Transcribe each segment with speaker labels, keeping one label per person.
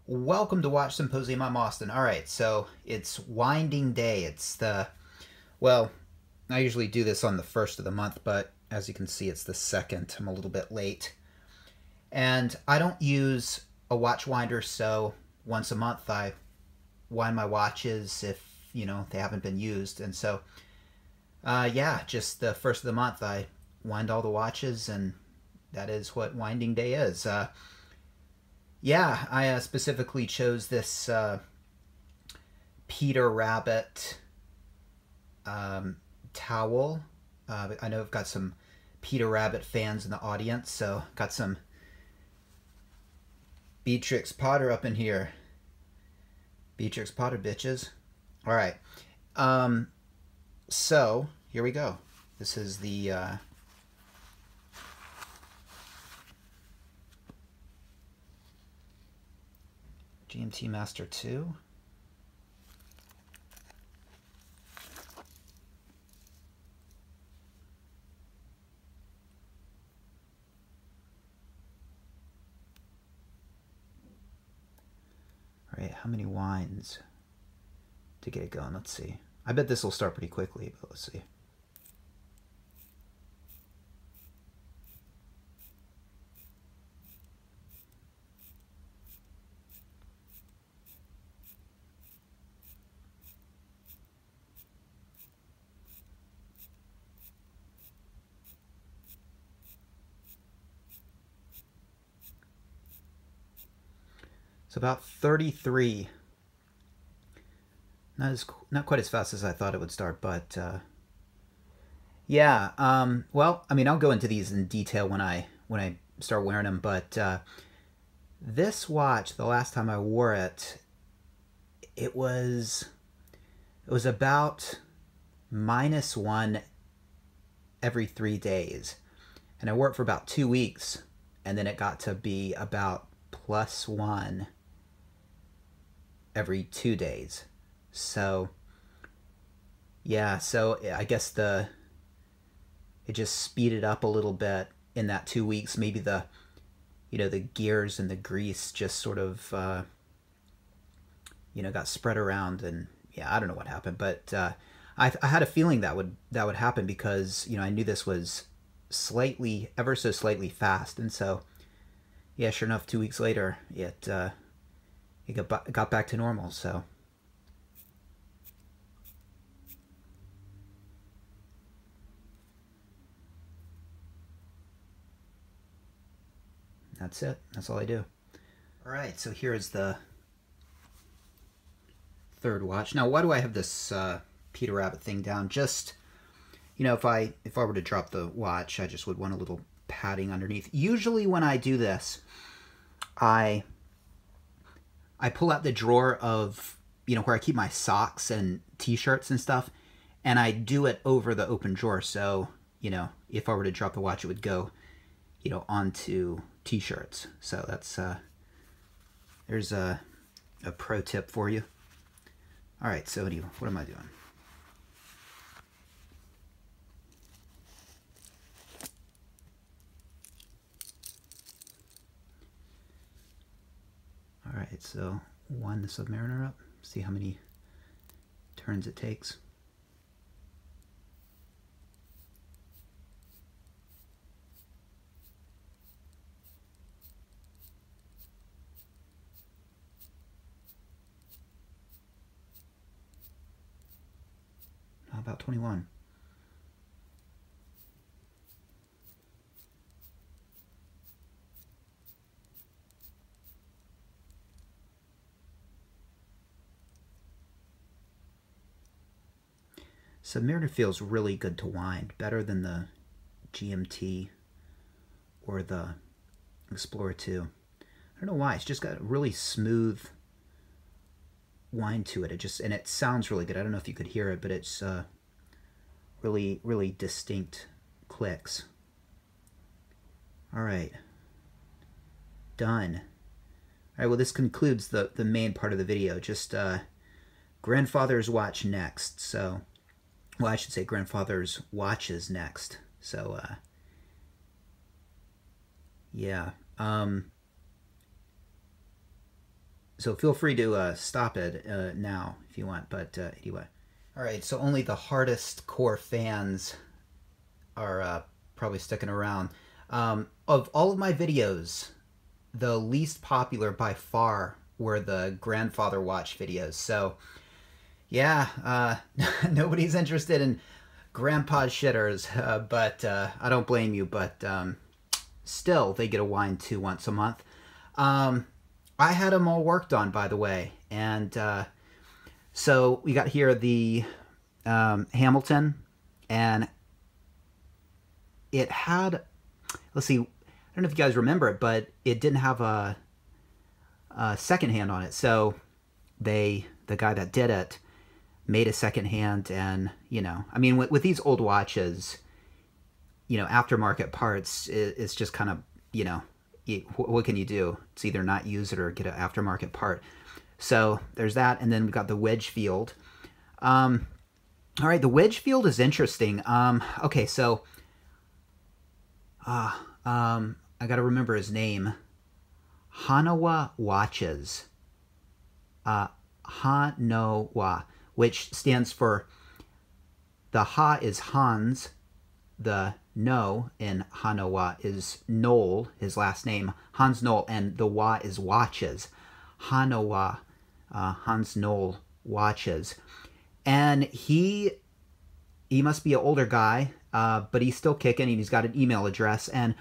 Speaker 1: Welcome to Watch Symposium. I'm Austin. All right, so it's winding day. Well, I usually do this on the first of the month, but as you can see, it's the second. I'm a little bit late. And I don't use a watch winder, so once a month I wind my watches if, they haven't been used. And so, just the first of the month I wind all the watches, and that is what winding day is. I specifically chose this Peter Rabbit towel. I know I've got some Peter Rabbit fans in the audience, so got some Beatrix Potter up in here. Beatrix Potter, bitches. All right. So here we go. This is the GMT Master 2. All right, how many winds to get it going? Let's see. I bet this will start pretty quickly, but let's see. It's about 33. Not quite as fast as I thought it would start, but well, I mean, I'll go into these in detail when I start wearing them, but this watch, the last time I wore it, it was about -1 every 3 days, and I wore it for about 2 weeks, and then it got to be about +1 every 2 days. So I guess it just speeded up a little bit in that 2 weeks. Maybe the gears and the grease just sort of got spread around, and I don't know what happened, but I had a feeling that would happen because I knew this was ever so slightly fast, and so sure enough, 2 weeks later it got back to normal. So that's it. That's all I do. All right, so here is the third watch. Now, why do I have this Peter Rabbit thing down? Just, if I were to drop the watch, I just would want a little padding underneath. Usually when I do this, I pull out the drawer of, where I keep my socks and t-shirts and stuff, and I do it over the open drawer. So, if I were to drop the watch, it would go, onto t-shirts. So that's, there's a pro tip for you. All right, so anyway, what am I doing? All right, so wind the Submariner up, see how many turns it takes. About 21. Submariner feels really good to wind, better than the GMT or the Explorer 2. I don't know why, it's just got a really smooth wind to it. And it sounds really good. I don't know if you could hear it, but it's really, really distinct clicks. All right, done. All right, well, this concludes the main part of the video. Just grandfather's watch next. So, well, I should say grandfather's watches next. So, yeah. So feel free to stop it now if you want, but anyway. All right, so only the hardest core fans are probably sticking around. Of all of my videos, the least popular by far were the grandfather watch videos. So yeah, nobody's interested in grandpa shitters, but I don't blame you, but still they get a wine too once a month. I had them all worked on, by the way, and so we got here the Hamilton, and it had, let's see, I don't know if you guys remember it, but it didn't have a second hand on it. So the guy that did it made a second hand, and, you know, I mean, with these old watches, you know, aftermarket parts, it's just kind of, you know, what can you do? It's either not use it or get an aftermarket part. So there's that, and then we've got the wedge field. All right, the wedge field is interesting. Okay, so I got to remember his name. Hanawa Watches. Hanawa, which stands for, the Ha is Hans, the No in Hanawa is Knoll, his last name, Hans Knoll, and the Wa is watches. Hanawa, Hans Knoll Watches. And he must be an older guy, but he's still kicking, and he's got an email address. And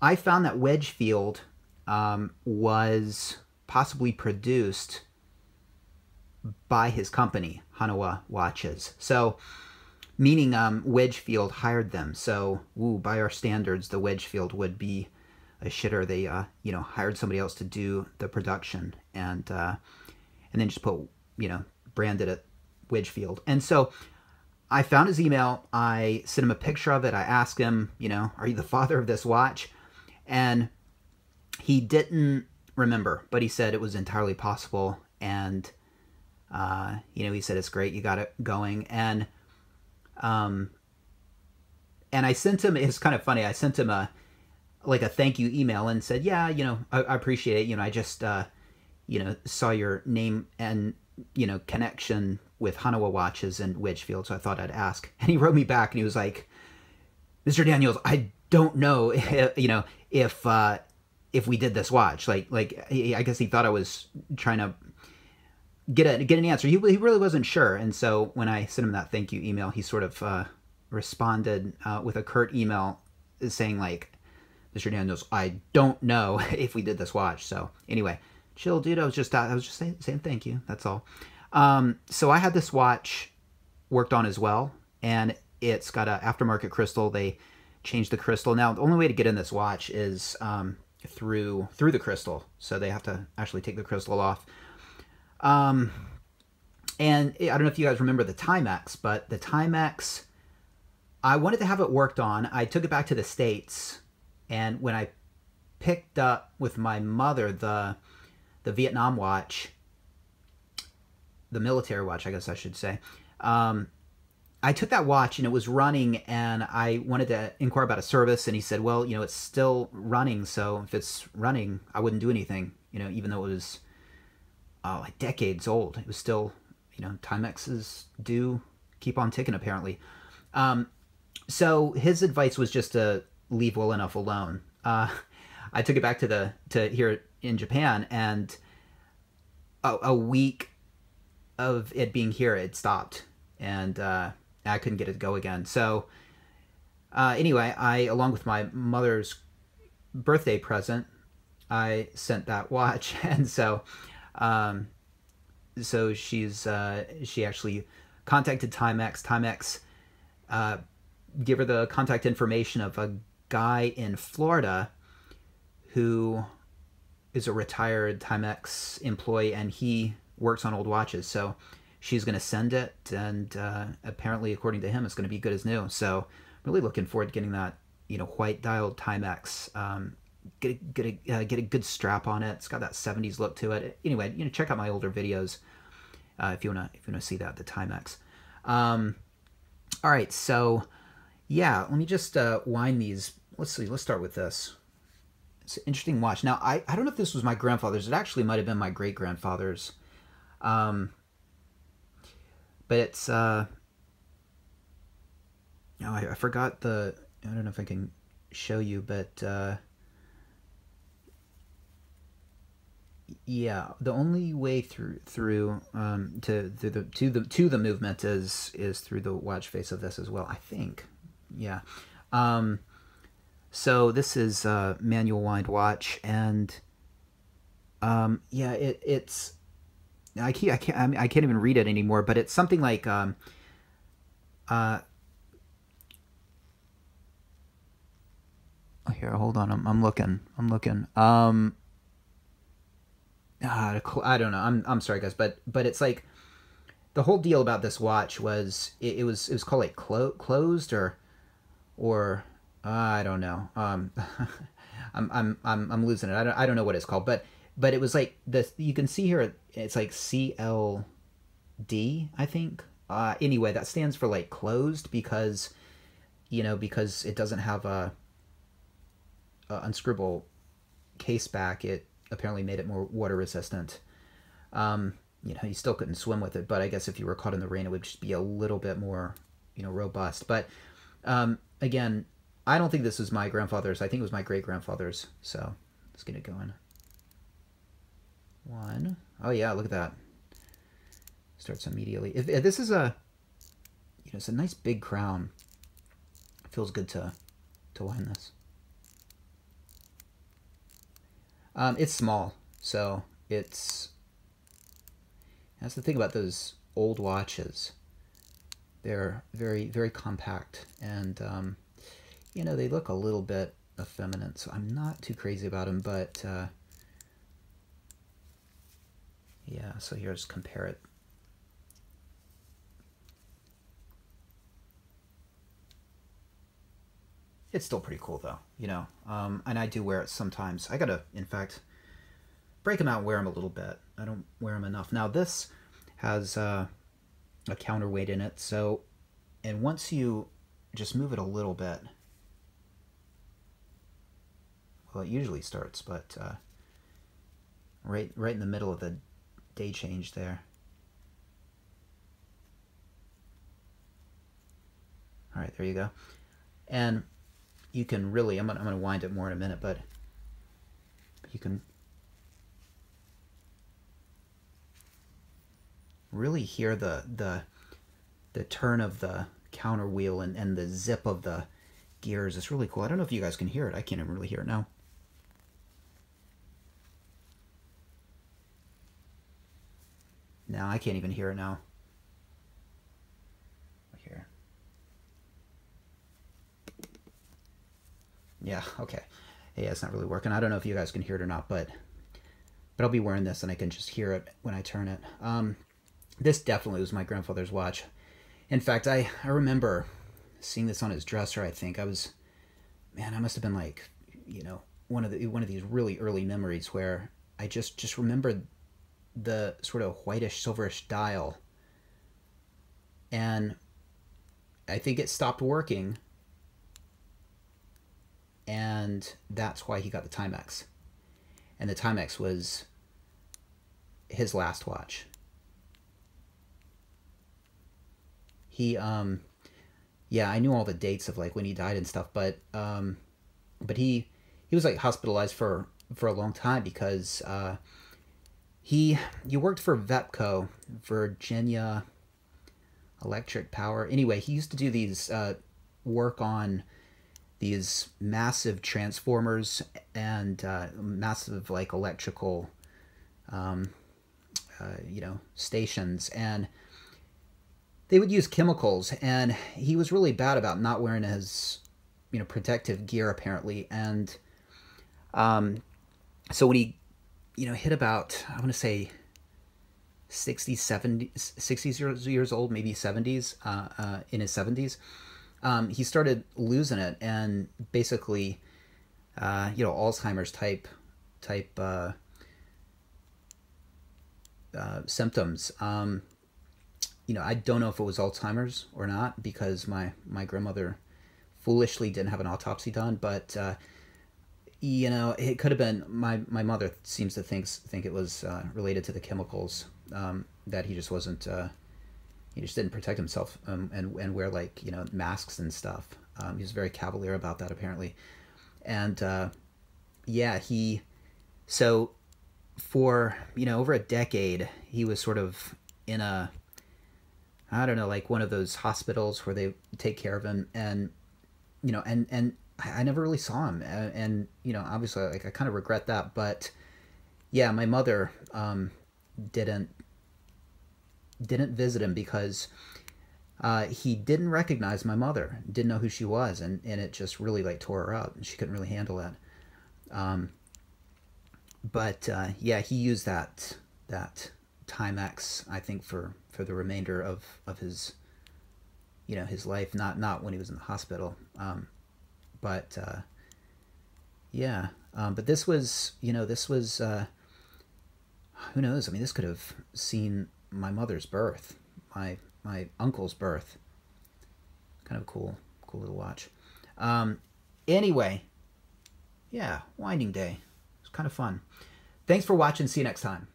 Speaker 1: I found that Wedgefield was possibly produced by his company, Hanawa Watches. So, meaning Wedgefield hired them. So, by our standards, the Wedgefield would be a shitter. They, you know, hired somebody else to do the production, and then just put, you know, branded it Wedgefield. And so I found his email. I sent him a picture of it. I asked him, you know, are you the father of this watch? And he didn't remember, but he said it was entirely possible. And, you know, he said, it's great, you got it going. And I sent him, it's kind of funny, I sent him a thank you email and said, yeah, you know, I appreciate it. You know, I just, you know, saw your name and, you know, connection with Hanawa Watches and Wedgefield, so I thought I'd ask. And he wrote me back, and he was like, Mr. Daniels, I don't know, you know, if we did this watch. Like I guess he thought I was trying to get an answer. He really wasn't sure. And so when I sent him that thank you email, he sort of responded with a curt email saying, like, Mr. Daniels, I don't know if we did this watch. So anyway, chill, dude. I was just saying thank you. That's all. So I had this watch worked on as well, and it's got an aftermarket crystal. They changed the crystal. Now, the only way to get in this watch is through the crystal. So they have to actually take the crystal off. And I don't know if you guys remember the Timex, but the Timex, I wanted to have it worked on. I took it back to the States, and when I picked up with my mother the Vietnam watch, the military watch, I guess I should say, I took that watch and it was running, and I wanted to inquire about a service, and he said, well, you know, it's still running, so if it's running, I wouldn't do anything, you know, even though it was like decades old. It was still, you know, Timexes do keep on ticking, apparently. So his advice was just to leave well enough alone. I took it back to here in Japan, and a week of it being here, it stopped, and I couldn't get it to go again. So anyway, along with my mother's birthday present, I sent that watch, and so she actually contacted Timex. Timex gave her the contact information of a guy in Florida who is a retired Timex employee, and he works on old watches. So she's going to send it, and apparently, according to him, it's going to be good as new. So I'm really looking forward to getting that, you know, white dialed Timex. Get a good strap on it. It's got that 70s look to it. Anyway, you know, check out my older videos if you wanna see that, the Timex. All right, so yeah, let me just wind these. Let's see. Let's start with this. It's an interesting watch. Now, I don't know if this was my grandfather's. It actually might have been my great-grandfather's. But it's, no, I forgot I don't know if I can show you, but, yeah, the only way through to the movement is through the watch face of this as well, I think. Yeah. So this is a manual wind watch, and yeah, it's I can't even read it anymore, but it's something like here, hold on, I'm looking. I don't know. I'm sorry, guys, but it's like the whole deal about this watch was it was called like closed or I don't know. I'm losing it. I don't know what it's called, but it was like this. You can see here it's like CLD, I think. Anyway, that stands for like closed because because it doesn't have a unscrewable case back. It apparently made it more water resistant. You still couldn't swim with it, but I guess if you were caught in the rain, it would just be a little bit more, robust. But again, I don't think this was my grandfather's. I think it was my great-grandfather's. So let's get it going. One. Oh yeah, look at that. Starts immediately. If this is it's a nice big crown. It feels good to wind this. It's small, so that's the thing about those old watches. They're very, very compact, and they look a little bit effeminate, so I'm not too crazy about them, but yeah, so here's compare it. It's still pretty cool though, and I do wear it sometimes. I gotta, in fact, break them out and wear them a little bit. I don't wear them enough. Now this has a counterweight in it, so, and once you just move it a little bit, well, it usually starts, but right in the middle of the day change there. All right, there you go. And you can really, I'm gonna wind it more in a minute, but you can really hear the turn of the counter wheel and the zip of the gears. It's really cool. I don't know if you guys can hear it. I can't even really hear it now. No, I can't even hear it now. Here. Yeah, okay. Yeah, it's not really working. I don't know if you guys can hear it or not, but I'll be wearing this and I can just hear it when I turn it. This definitely was my grandfather's watch. In fact, I remember seeing this on his dresser, I think. I must have been like, one of these really early memories where I just remembered the sort of whitish, silverish dial. And I think it stopped working. And that's why he got the Timex. And the Timex was his last watch. He, yeah, I knew all the dates of like when he died and stuff, but he was like hospitalized for a long time because he worked for VEPCO, Virginia Electric Power. Anyway, he used to do these work on these massive transformers and massive like electrical stations, and they would use chemicals, and he was really bad about not wearing his protective gear apparently. And so when he hit about, I want to say 60s years old, maybe 70s, in his 70s, he started losing it, and basically Alzheimer's type symptoms. I don't know if it was Alzheimer's or not, because my grandmother foolishly didn't have an autopsy done, but You know, it could have been my mother seems to think it was related to the chemicals, that he just wasn't he just didn't protect himself, and wear, like, you know, masks and stuff. He was very cavalier about that, apparently. And yeah, he so for, you know, over a decade he was sort of in a, I don't know, like one of those hospitals where they take care of him, and you know, and I never really saw him, and you know, obviously, like, I kind of regret that, but yeah, my mother didn't visit him because he didn't recognize my mother, didn't know who she was, and it just really, like, tore her up, and she couldn't really handle that. But yeah, he used that Timex, I think, for the remainder of his, you know, his life. Not when he was in the hospital. But yeah. But this was, you know, this was, who knows? I mean, this could have seen my mother's birth, my uncle's birth. Kind of cool little watch. Anyway, yeah, winding day. It's kind of fun. Thanks for watching. See you next time.